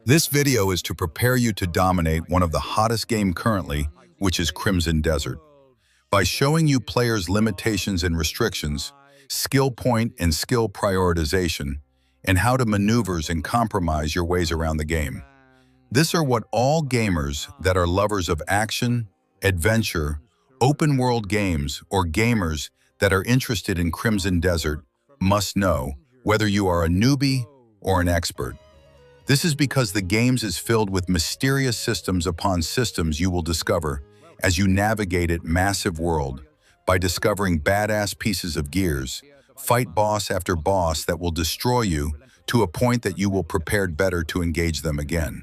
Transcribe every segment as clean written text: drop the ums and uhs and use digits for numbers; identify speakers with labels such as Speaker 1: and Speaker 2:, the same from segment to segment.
Speaker 1: This video is to prepare you to dominate one of the hottest games currently, which is Crimson Desert. By showing you players' limitations and restrictions, skill point and skill prioritization, and how to maneuvers and compromise your ways around the game. This are what all gamers that are lovers of action, adventure, open-world games, or gamers that are interested in Crimson Desert must know, whether you are a newbie or an expert. This is because the games is filled with mysterious systems upon systems you will discover as you navigate its massive world by discovering badass pieces of gears, fight boss after boss that will destroy you to a point that you will prepared better to engage them again.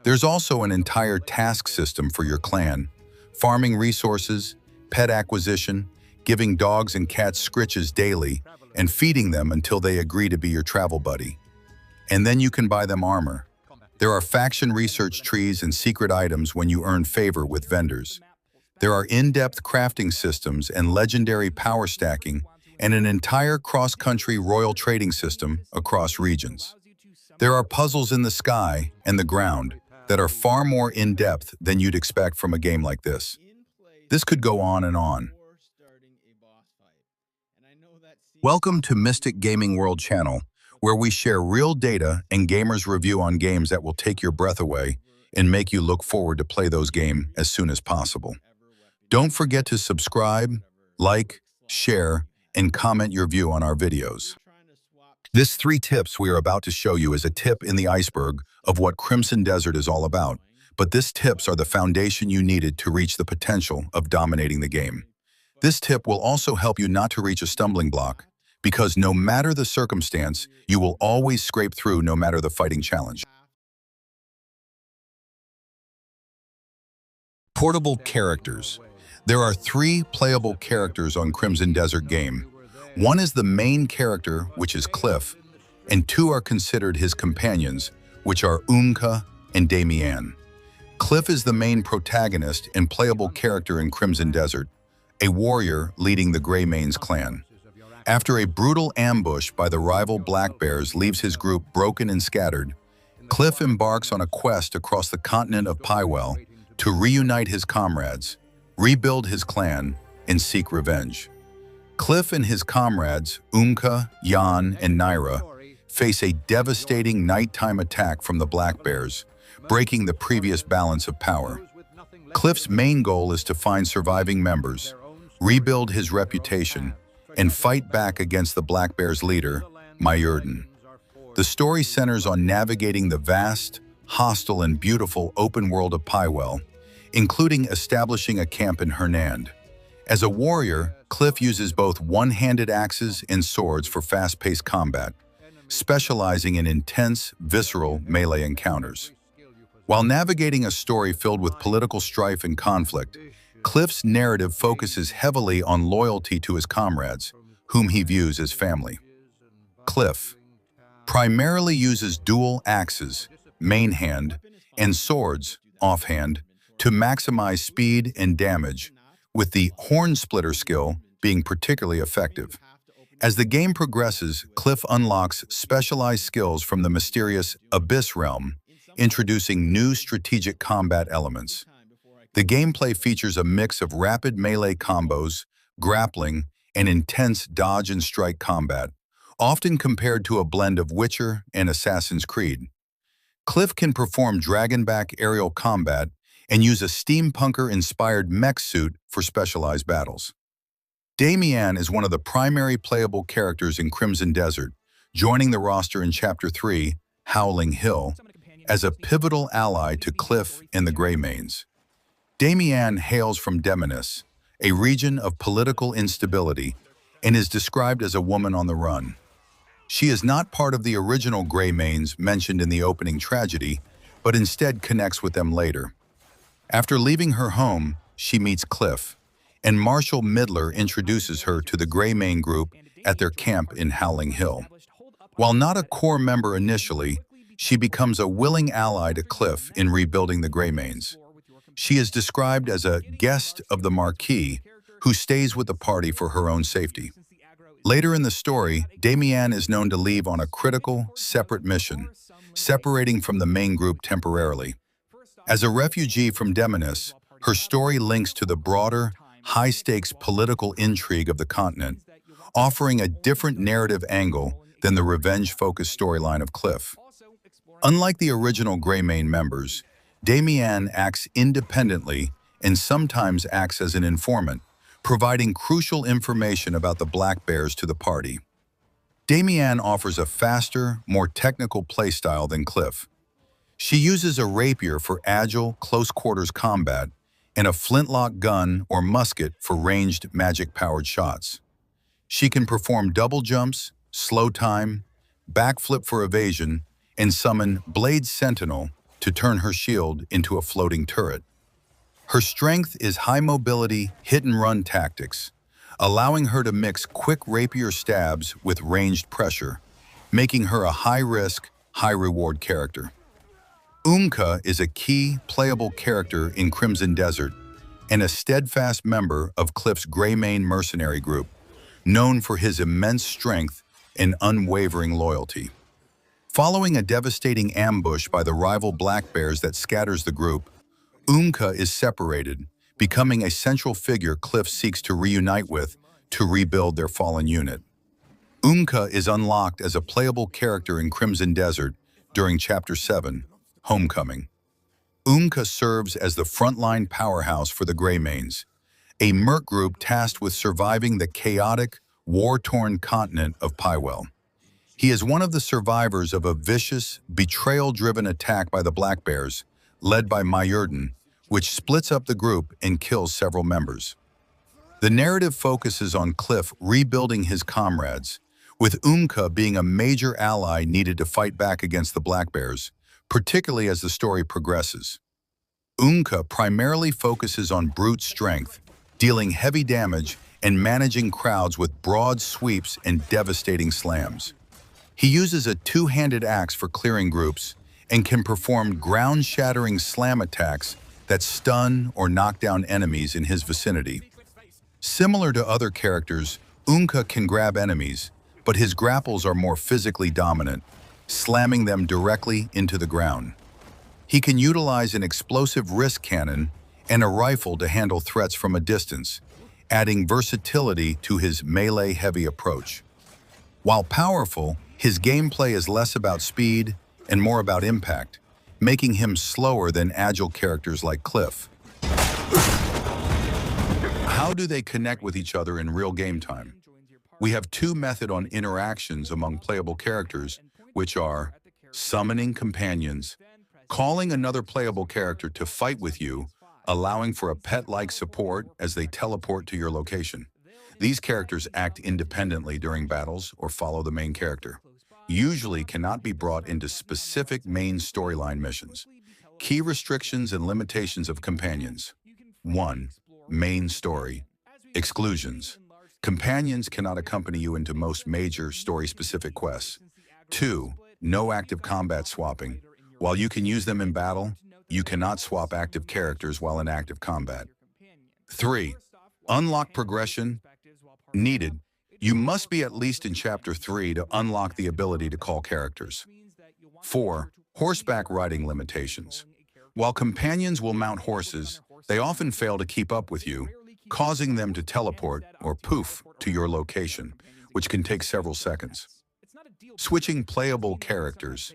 Speaker 1: There's also an entire task system for your clan, farming resources, pet acquisition, giving dogs and cats scritches daily, and feeding them until they agree to be your travel buddy. And then you can buy them armor. There are faction research trees and secret items when you earn favor with vendors. There are in-depth crafting systems and legendary power stacking, and an entire cross-country royal trading system across regions. There are puzzles in the sky and the ground that are far more in-depth than you'd expect from a game like this. This could go on and on. Welcome to Mystic Gaming World channel, where we share real data and gamers' review on games that will take your breath away and make you look forward to play those games as soon as possible. Don't forget to subscribe, like, share, and comment your view on our videos. This 3 tips we are about to show you is a tip in the iceberg of what Crimson Desert is all about, but these tips are the foundation you needed to reach the potential of dominating the game. This tip will also help you not to reach a stumbling block, because no matter the circumstance, you will always scrape through no matter the fighting challenge. Portable characters. There are 3 playable characters on Crimson Desert game. One is the main character, which is Cliff, and 2 are considered his companions, which are Umka and Damian. Cliff is the main protagonist and playable character in Crimson Desert, a warrior leading the Greymanes clan. After a brutal ambush by the rival Black Bears leaves his group broken and scattered, Cliff embarks on a quest across the continent of Pywell to reunite his comrades, rebuild his clan, and seek revenge. Cliff and his comrades, Umka, Jan, and Naira, face a devastating nighttime attack from the Black Bears, breaking the previous balance of power. Cliff's main goal is to find surviving members, rebuild his reputation, and fight back against the Black Bears' leader, Myurden. The story centers on navigating the vast, hostile, and beautiful open world of Pywell, including establishing a camp in Hernand. As a warrior, Cliff uses both one-handed axes and swords for fast-paced combat, specializing in intense, visceral melee encounters. While navigating a story filled with political strife and conflict, Cliff's narrative focuses heavily on loyalty to his comrades, whom he views as family. Cliff primarily uses dual axes, main hand, and swords, offhand, to maximize speed and damage, with the horn splitter skill being particularly effective. As the game progresses, Cliff unlocks specialized skills from the mysterious Abyss realm, introducing new strategic combat elements. The gameplay features a mix of rapid melee combos, grappling, and intense dodge and strike combat, often compared to a blend of Witcher and Assassin's Creed. Cliff can perform dragonback aerial combat and use a steampunker-inspired mech suit for specialized battles. Damian is one of the primary playable characters in Crimson Desert, joining the roster in Chapter 3, Howling Hill, as a pivotal ally to Cliff and the Greymanes. Damian hails from Demonis, a region of political instability, and is described as a woman on the run. She is not part of the original Greymanes mentioned in the opening tragedy, but instead connects with them later. After leaving her home, she meets Cliff, and Marshal Midler introduces her to the Greymane group at their camp in Howling Hill. While not a core member initially, she becomes a willing ally to Cliff in rebuilding the Greymanes. She is described as a guest of the Marquis who stays with the party for her own safety. Later in the story, Damian is known to leave on a critical, separate mission, separating from the main group temporarily. As a refugee from Demonis, her story links to the broader, high-stakes political intrigue of the continent, offering a different narrative angle than the revenge-focused storyline of Cliff. Unlike the original Greymane members, Damian acts independently and sometimes acts as an informant, providing crucial information about the Black Bears to the party. Damian offers a faster, more technical playstyle than Cliff. She uses a rapier for agile, close-quarters combat and a flintlock gun or musket for ranged, magic-powered shots. She can perform double jumps, slow time, backflip for evasion, and summon Blade Sentinel to turn her shield into a floating turret. Her strength is high mobility, hit-and-run tactics, allowing her to mix quick rapier stabs with ranged pressure, making her a high-risk, high-reward character. Umka is a key, playable character in Crimson Desert and a steadfast member of Cliff's Greymane mercenary group, known for his immense strength and unwavering loyalty. Following a devastating ambush by the rival Black Bears that scatters the group, Umka is separated, becoming a central figure Cliff seeks to reunite with to rebuild their fallen unit. Umka is unlocked as a playable character in Crimson Desert during Chapter 7, Homecoming. Umka serves as the frontline powerhouse for the Greymanes, a merc group tasked with surviving the chaotic, war-torn continent of Pywell. He is one of the survivors of a vicious, betrayal-driven attack by the Black Bears, led by Myerden, which splits up the group and kills several members. The narrative focuses on Cliff rebuilding his comrades, with Umka being a major ally needed to fight back against the Black Bears, particularly as the story progresses. Umka primarily focuses on brute strength, dealing heavy damage and managing crowds with broad sweeps and devastating slams. He uses a two-handed axe for clearing groups and can perform ground-shattering slam attacks that stun or knock down enemies in his vicinity. Similar to other characters, Umka can grab enemies, but his grapples are more physically dominant, slamming them directly into the ground. He can utilize an explosive wrist cannon and a rifle to handle threats from a distance, adding versatility to his melee-heavy approach. While powerful, his gameplay is less about speed and more about impact, making him slower than agile characters like Cliff. How do they connect with each other in real game time? We have two methods on interactions among playable characters, which are summoning companions, calling another playable character to fight with you, allowing for a pet-like support as they teleport to your location. These characters act independently during battles or follow the main character, usually cannot be brought into specific main storyline missions. Key restrictions and limitations of companions. 1. Main story. Exclusions. Companions cannot accompany you into most major story-specific quests. 2. No active combat swapping. While you can use them in battle, you cannot swap active characters while in active combat. 3. Unlock progression. Needed. You must be at least in Chapter 3 to unlock the ability to call characters. 4. Horseback riding limitations. While companions will mount horses, they often fail to keep up with you, causing them to teleport, or poof, to your location, which can take several seconds. Switching playable characters.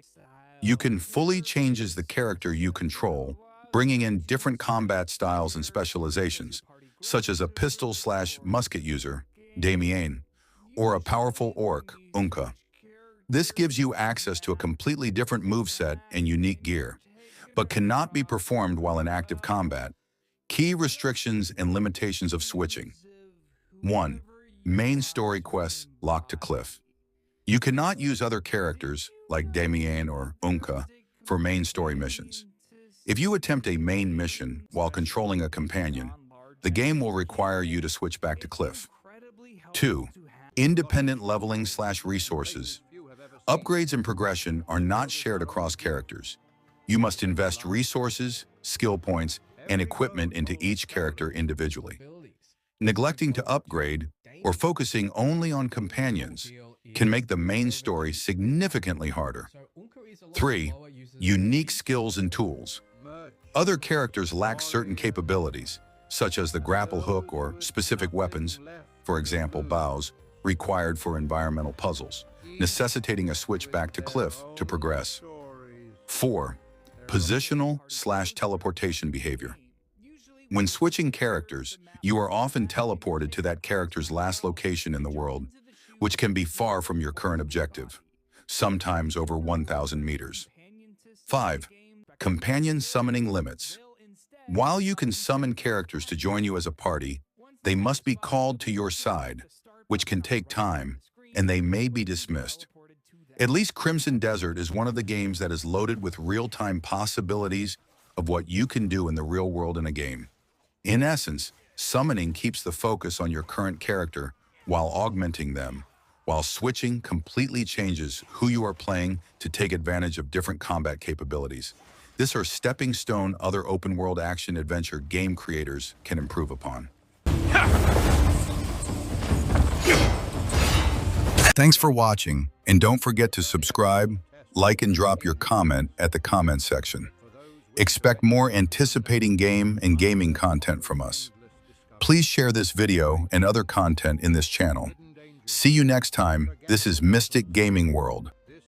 Speaker 1: You can fully change the character you control, bringing in different combat styles and specializations, such as a pistol/musket user, Damian, or a powerful orc, Umka. This gives you access to a completely different moveset and unique gear, but cannot be performed while in active combat. Key restrictions and limitations of switching. 1. Main story quests locked to Cliff. You cannot use other characters, like Damian or Umka, for main story missions. If you attempt a main mission while controlling a companion, the game will require you to switch back to Cliff. 2. Independent leveling/resources. Upgrades and progression are not shared across characters. You must invest resources, skill points, and equipment into each character individually. Neglecting to upgrade or focusing only on companions can make the main story significantly harder. 3. Unique skills and tools. Other characters lack certain capabilities, such as the grapple hook or specific weapons, for example, bows, required for environmental puzzles, necessitating a switch back to Cliff to progress. 4. Positional/teleportation behavior. When switching characters, you are often teleported to that character's last location in the world, which can be far from your current objective, sometimes over 1,000 meters. 5. Companion summoning limits. While you can summon characters to join you as a party, they must be called to your side, which can take time, and they may be dismissed. At least Crimson Desert is one of the games that is loaded with real-time possibilities of what you can do in the real world in a game. In essence, summoning keeps the focus on your current character while augmenting them, while switching completely changes who you are playing to take advantage of different combat capabilities. This are stepping stone other open-world action-adventure game creators can improve upon. Thanks for watching, and don't forget to subscribe, like, and drop your comment at the comment section. Expect more anticipating game and gaming content from us. Please share this video and other content in this channel. See you next time. This is Mystic Gaming World.